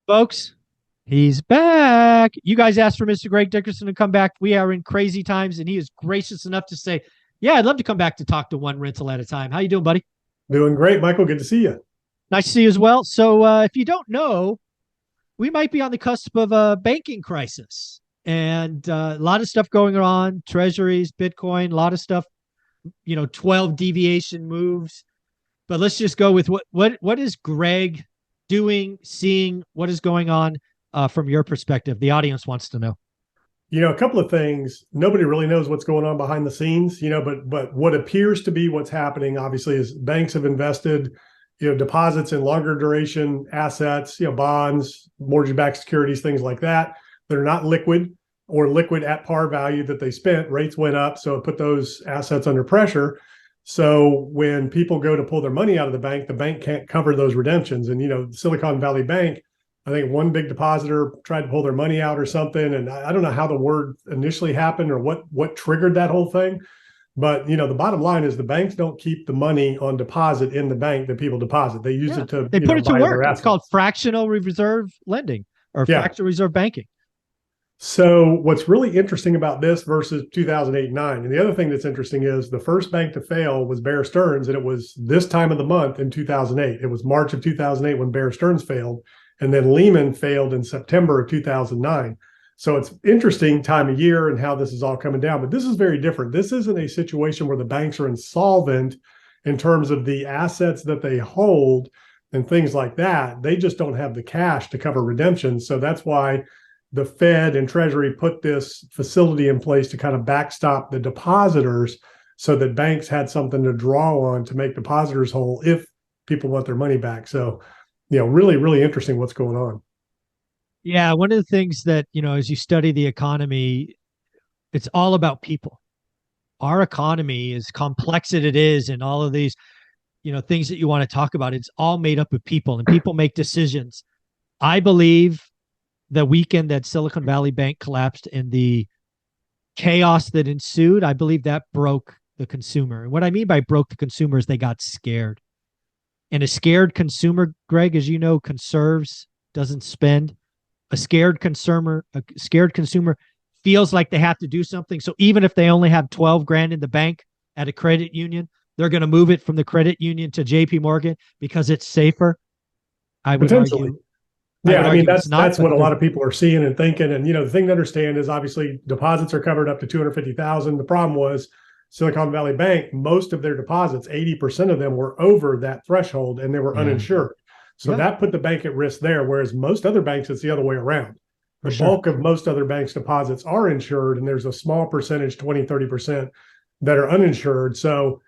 Folks, he's back. You guys asked for Mr. Greg Dickerson to come back. We are in crazy times, and he is gracious enough to say, yeah, I'd love to come back to talk to one rental at a time. How you doing, buddy? Doing great, Michael. Good to see you. Nice to see you as well. So if you don't know, we might be on the cusp of a banking crisis and a lot of stuff going on, treasuries, Bitcoin, a lot of stuff, 12 deviation moves. But let's just go with what is Greg doing, seeing, what is going on from your perspective? The audience wants to know. A couple of things. Nobody really knows what's going on behind the scenes, but what appears to be what's happening, obviously, is banks have invested, deposits in longer duration assets, bonds, mortgage-backed securities, things like that. They're not liquid or liquid at par value that they spent. Rates went up, so it put those assets under pressure. So when people go to pull their money out of the bank can't cover those redemptions. And, Silicon Valley Bank, I think one big depositor tried to pull their money out or something. And I don't know how the word initially happened or what triggered that whole thing. But, the bottom line is the banks don't keep the money on deposit in the bank that people deposit. They use it to, they put it to buy work. other It's assets. called fractional reserve lending or fractional reserve banking. So what's really interesting about this versus 2008-9, and the other thing that's interesting is the first bank to fail was Bear Stearns, and it was this time of the month in 2008. It was March of 2008 when Bear Stearns failed, and then Lehman failed in September of 2009. So it's interesting time of year and how this is all coming down, but this is very different. This isn't a situation where the banks are insolvent in terms of the assets that they hold and things like that. They just don't have the cash to cover redemption. So that's why the Fed and Treasury put this facility in place to kind of backstop the depositors so that banks had something to draw on to make depositors whole if people want their money back. So, really, really interesting what's going on. Yeah. One of the things that, as you study the economy, it's all about people. Our economy, as complex as it is, and all of these, things that you want to talk about, it's all made up of people, and people make decisions. I believe the weekend that Silicon Valley Bank collapsed and the chaos that ensued, I believe that broke the consumer. And what I mean by broke the consumer is they got scared. And a scared consumer, Greg, as you know, conserves, doesn't spend. A scared consumer feels like they have to do something. So even if they only have 12 grand in the bank at a credit union, they're going to move it from the credit union to JP Morgan because it's safer. I would argue. Yeah, I mean, that's what a lot of people are seeing and thinking. And, the thing to understand is obviously deposits are covered up to 250,000. The problem was Silicon Valley Bank, most of their deposits, 80% of them were over that threshold and they were uninsured. So that put the bank at risk there, whereas most other banks, it's the other way around. The bulk of most other banks' deposits are insured, and there's a small percentage, 20, 30%, that are uninsured. So